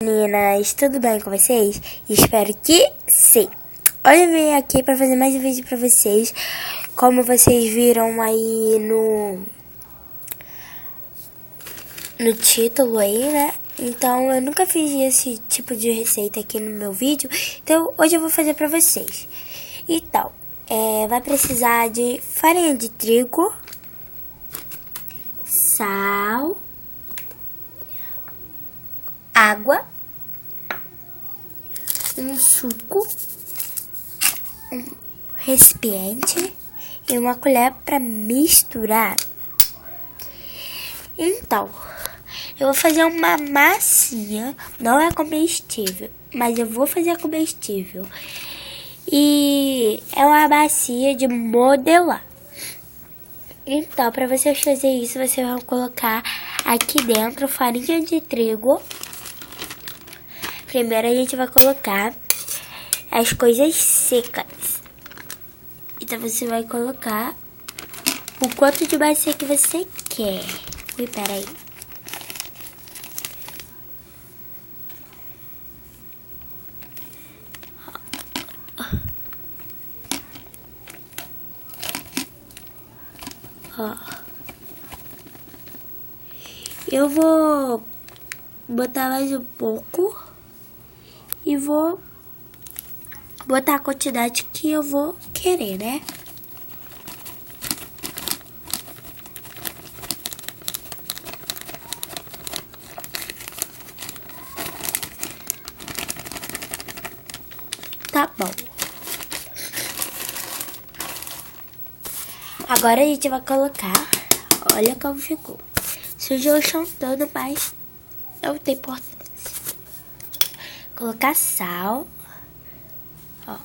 Meninas, tudo bem com vocês? Espero que sim. Hoje eu vim aqui para fazer mais um vídeo para vocês. Como vocês viram aí no título aí, né? Então eu nunca fiz esse tipo de receita aqui no meu vídeo. Então hoje eu vou fazer para vocês. Então, vai precisar de farinha de trigo, sal, água, um suco, um recipiente e uma colher para misturar. Então, eu vou fazer uma massinha, não é comestível, mas eu vou fazer comestível. E é uma bacia de modelar. Então, para vocês fazerem isso, você vai colocar aqui dentro farinha de trigo. Primeiro a gente vai colocar as coisas secas. Então você vai colocar o quanto de bacia que você quer. Ui, peraí. Ó. Eu vou botar mais um pouco e vou botar a quantidade que eu vou querer, né? Tá bom. Agora a gente vai colocar, olha como ficou. Sujou o chão todo, mas não tem importância. Colocar sal. Ó.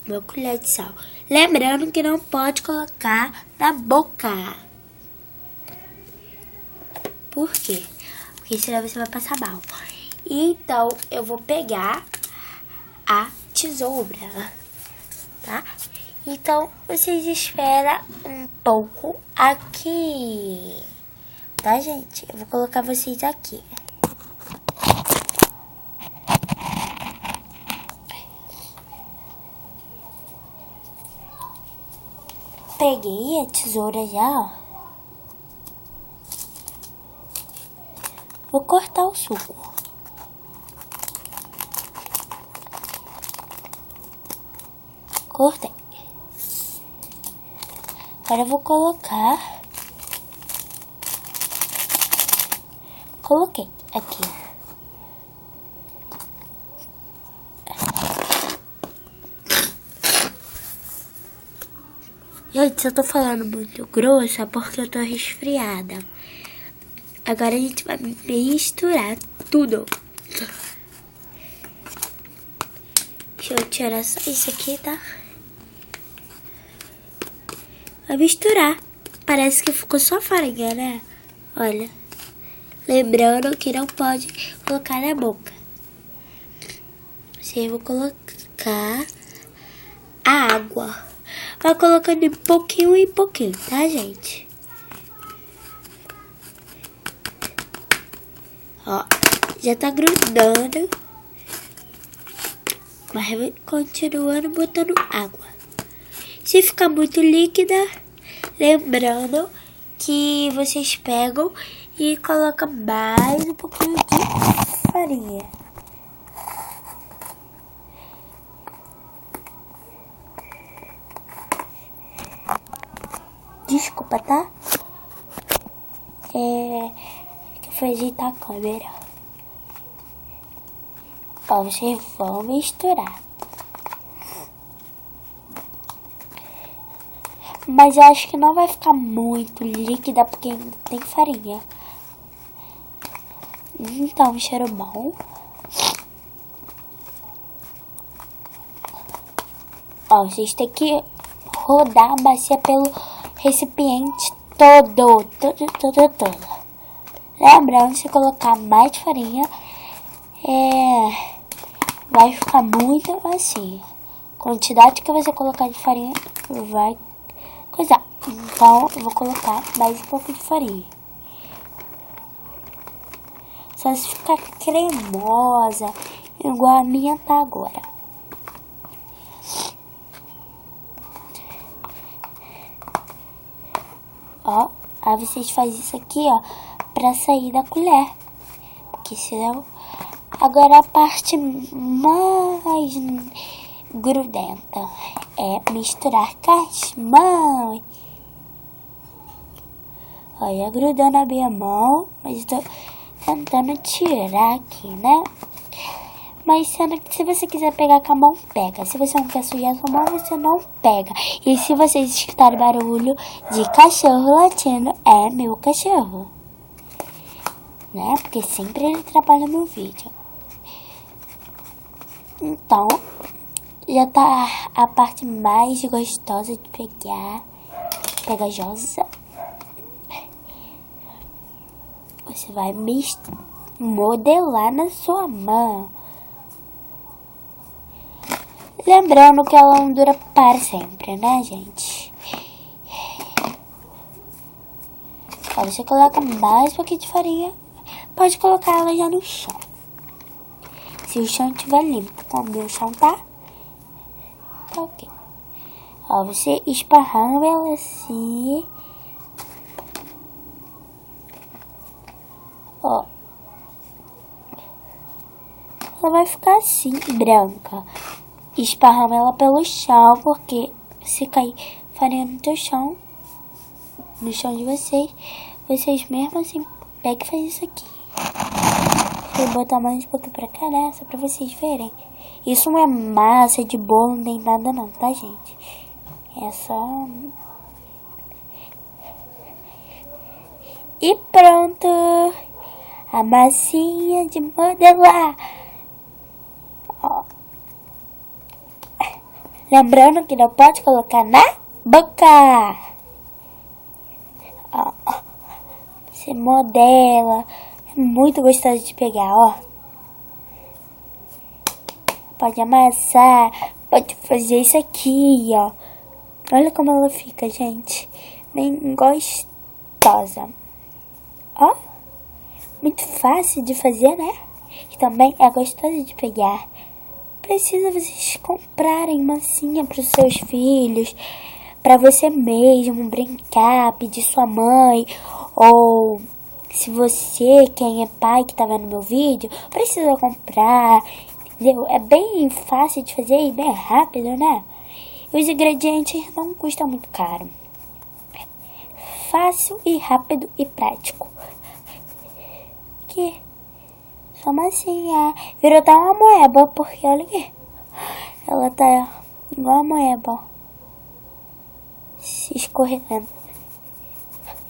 Uma colher de sal. Lembrando que não pode colocar na boca. Por quê? Porque senão você vai passar mal. Então, eu vou pegar a tesoura, tá? Então, vocês esperam um pouco aqui, tá, gente? Eu vou colocar vocês aqui. Peguei a tesoura já, ó. Vou cortar o suco. Cortei. Agora eu vou colocar. Coloquei aqui. Gente, se eu tô falando muito grosso é porque eu tô resfriada. Agora a gente vai misturar tudo. Deixa eu tirar só isso aqui, tá? Vai misturar. Parece que ficou só farinha, né? Olha. Lembrando que não pode colocar na boca. Você vai colocar a água. Vai colocando de pouquinho em pouquinho, tá, gente? Ó, já tá grudando. Mas continuando botando água. Se ficar muito líquida, lembrando que vocês pegam e colocam mais um pouquinho de farinha. Desculpa, tá? Que eu fui ajeitar a câmera. Ó, vocês vão misturar. Mas eu acho que não vai ficar muito líquida porque ainda tem farinha. Então, cheiro bom. Ó, vocês têm que rodar a bacia pelo recipiente todo. Lembrando, se colocar mais farinha, vai ficar muito assim. Quantidade que você colocar de farinha vai coisar. Então, eu vou colocar mais um pouco de farinha. Só se ficar cremosa, igual a minha tá agora. Ó, aí vocês fazem isso aqui, ó, pra sair da colher. Porque senão... Agora a parte mais grudenta é misturar com as mãos. Olha, grudou na minha mão, mas estou tentando tirar aqui, né? Mas sendo que se você quiser pegar com a mão, pega. Se você não quer sujar a sua mão, você não pega. E se vocês escutarem barulho de cachorro latindo, é meu cachorro. Né? Porque sempre ele atrapalha meu vídeo. Então, já tá a parte mais gostosa de pegar. Pegajosa. Você vai modelar na sua mão. Lembrando que ela não dura para sempre, né, gente? Ó, você coloca mais um pouquinho de farinha. Pode colocar ela já no chão. Se o chão estiver limpo, como o meu chão tá ok. Ó, você esparrama ela assim. Ó. Ela vai ficar assim, branca. Esparrama ela pelo chão, porque se cair farinha no teu chão, no chão de vocês mesmo assim, pega e faz isso aqui. Vou botar mais um pouquinho pra cá, né? Só pra vocês verem. Isso não é massa de bolo nem nada não, tá, gente? É só... E pronto! A massinha de modelar. Ó. Lembrando que não pode colocar na boca. Ó. Você modela. É muito gostoso de pegar, ó. Pode amassar. Pode fazer isso aqui, ó. Olha como ela fica, gente. Bem gostosa. Ó. Muito fácil de fazer, né? E também é gostoso de pegar. Precisa vocês comprarem massinha para os seus filhos, para você mesmo brincar, pedir sua mãe, ou se você, quem é pai que tá vendo meu vídeo, precisa comprar, entendeu? É bem fácil de fazer e bem rápido, né? E os ingredientes não custam muito caro. Fácil e rápido e prático. Aqui. Só massinha. Virou até uma moeba, porque olha aqui. Ela tá igual a moeba. Se escorregando.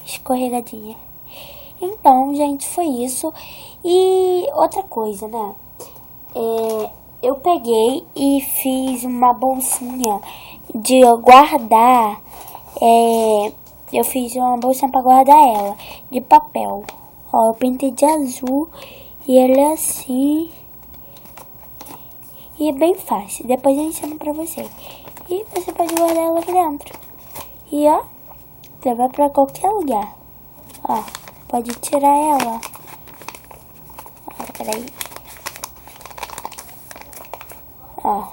Escorregadinha. Então, gente, foi isso. E outra coisa, né? Eu peguei e fiz uma bolsinha de guardar. Eu fiz uma bolsinha pra guardar ela. De papel. Ó, eu pintei de azul. E ele é assim. E é bem fácil. Depois eu ensino pra você. E você pode guardar ela aqui dentro. E ó, levar pra qualquer lugar. Ó, pode tirar ela. Ó, peraí. Ó.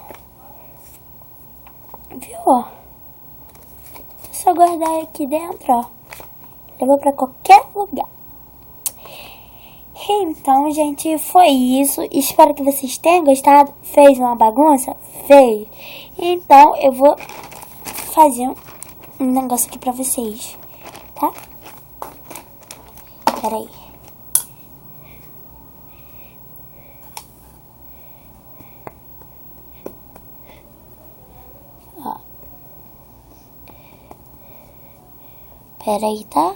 Viu, ó? É só guardar aqui dentro, ó. Levou pra qualquer lugar. Então, gente, foi isso. Espero que vocês tenham gostado. Fez uma bagunça? Fez. Então, eu vou fazer um negócio aqui pra vocês, tá? Pera aí. Ó. Pera aí, tá?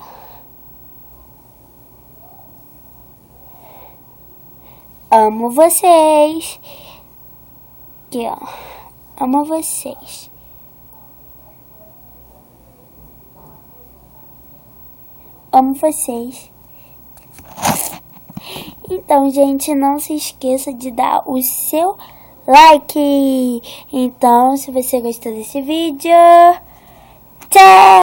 Amo vocês. Aqui, ó. Amo vocês. Amo vocês. Então, gente, não se esqueça de dar o seu like. Então, se você gostou desse vídeo, tchau!